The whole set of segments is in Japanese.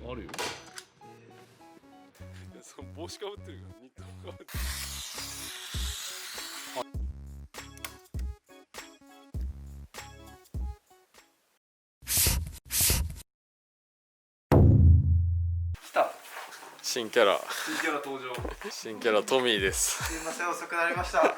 あるよ。いや、その帽子かぶってるからニットかぶってる。来た。新キャラ登場。新キャラトミーです。すいません、遅くなりました。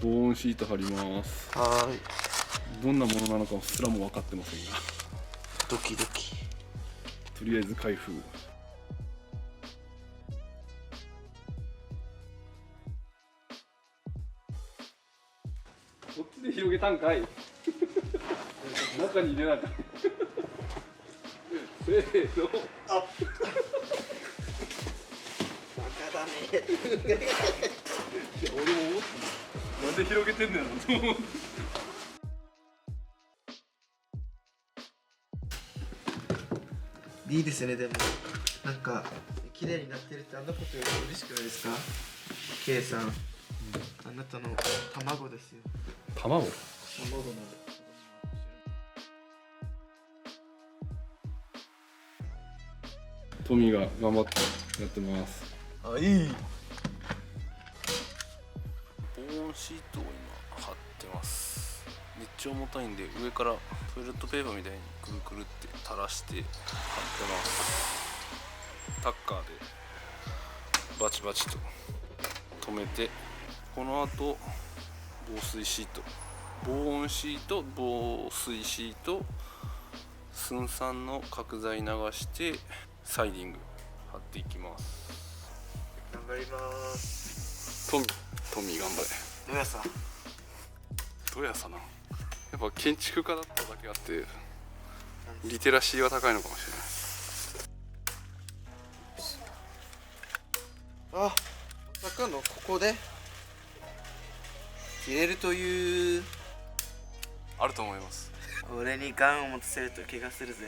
防音シート貼ります。はーい。どんなものなのかすらも分かってませんが、ドキドキ。とりあえず開封。こっちで広げたんかい。中に入れなかった。せーの。あっ。バカだね。俺も思って、なんで広げてんねんと思って。いいですね、でもなんか綺麗になってるってあんなことより嬉しくないですか？ K さん、あなたの卵ですよ。卵？卵なの。トミーが頑張ってやってます。あ、いい。防音シートを今貼ってます。めっちゃ重たいんで上からトイレットペーパーみたいにくるくるって垂らして貼ってます。タッカーでバチバチと止めて、この後防水シート、防音シート、防水シート、寸3の角材流してサイディング貼っていきます。頑張ります。トミー頑張れ。どうやさ。どうやさな。やっぱ建築家だっただけあってリテラシーは高いのかもしれない。あ、まさかのここで切れるという。あると思います。俺にガンを持たせると怪我するぜ。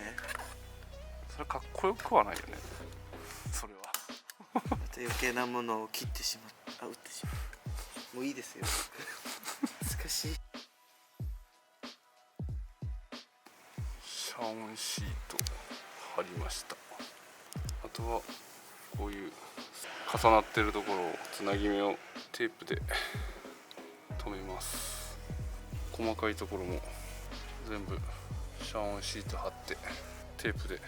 それかっこよくはないよね、それは。また余計なものを切ってしまった。打ってしまった。もういいですよ。難しい。遮音シート貼りました。あとはこういう重なってるところをつなぎ目をテープで留めます。細かいところも全部遮音シート貼ってテープで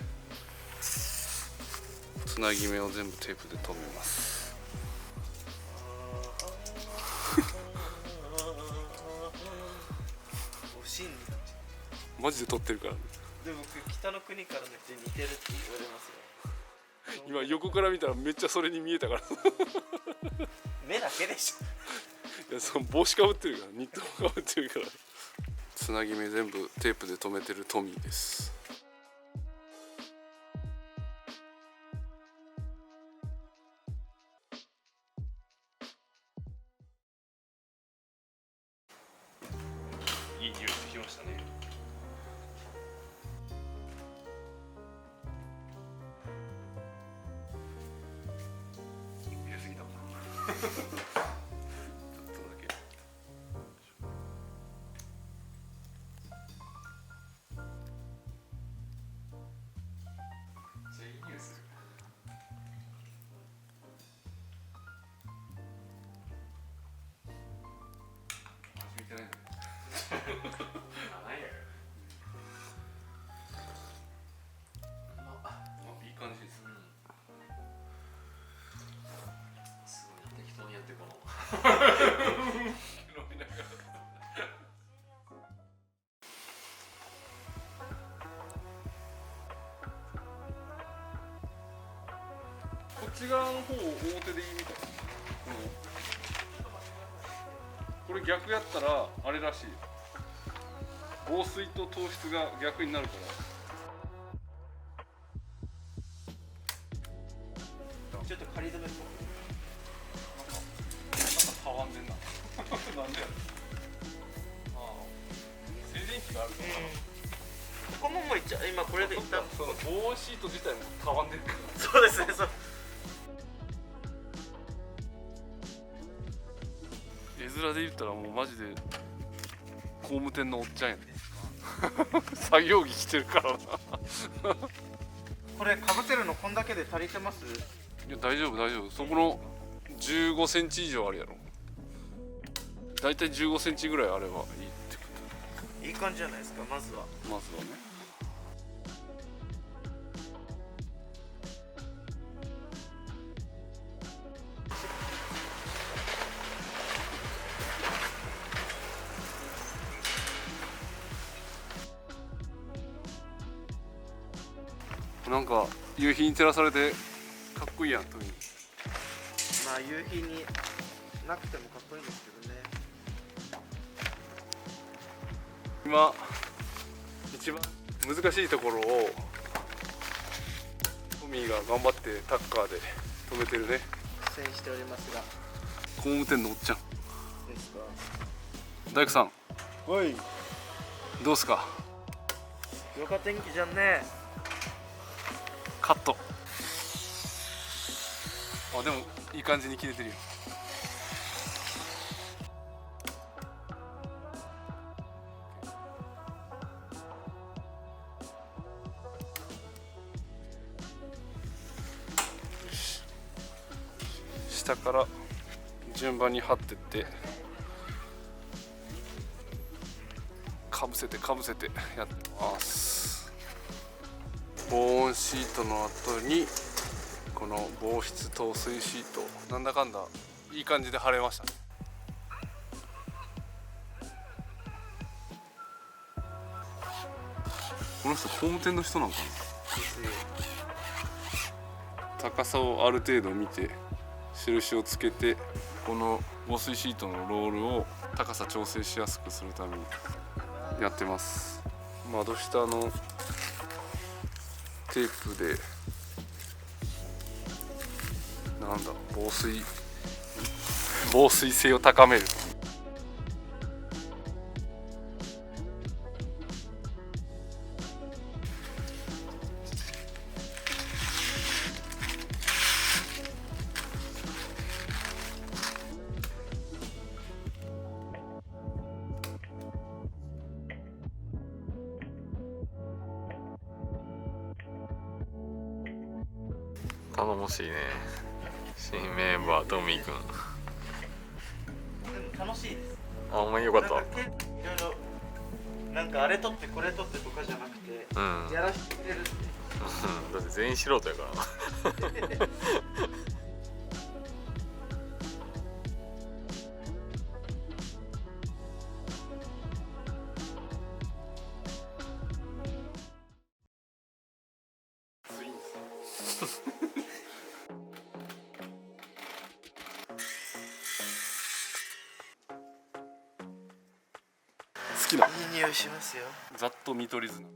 つなぎ目を全部テープで留めます。惜しいんだ。マジで撮ってるから、ね、でも僕北の国からの人に似てるって言われますよ。今横から見たらめっちゃそれに見えたから。目だけでしょ。いや、その帽子かぶってるから、ニットかぶってるから。つなぎ目全部テープで留めてるトミーです。いい匂いしてきましたね。入れすぎたかな。ちょっとだけ。いい匂いする。味見てないんだね。いい感じです。すごいな、適当にやってこのこっち側の方を表でいいみたい。これ逆やったらあれらしい。防水と糖質が逆になるから。ちょっと仮止めっぽなんかたわんでんな。なんでやろ。ああ、静電気があるから。ここももういっちゃう。今これで一旦その防シート自体もたわんでるから。そうですね。そう。絵面で言ったらもうマジで工務店のおっちゃんやね。作業着着てるからな。これかぶせるのこんだけで足りてます？いや大丈夫大丈夫。そこの15センチ以上あるやろ。だいたい15センチぐらいあればいいってこいい感じじゃないですか。まずはと。まずはね。なんか夕日に照らされてかっこいいやんトミー。まあ夕日になくてもかっこいいんですけどね。今一番難しいところをトミーが頑張ってタッカーで止めてるね。苦戦しておりますが。工務店のおっちゃんですか。大工さんおい。どうすか。よか天気じゃんね。カット。あ、でもいい感じに切れてるよ。下から順番に貼ってってかぶせてかぶせてやってます。防音シートの後にこの防湿透水シート、なんだかんだいい感じで貼れましたね。この人工務店の人なんかな。高さをある程度見て印をつけて、この防水シートのロールを高さ調整しやすくするためにやってます。窓下のテープでなんだ防水性を高める。頼もしいね、新メンバートミーくん。でも楽しいです。あ、ほんまによかった。いろいろなんかあれ取ってこれ取ってとかじゃなくて、うん、やらせてくれるって。だって全員素人やからな。好きな。匂いしますよ。ざっと見取り図な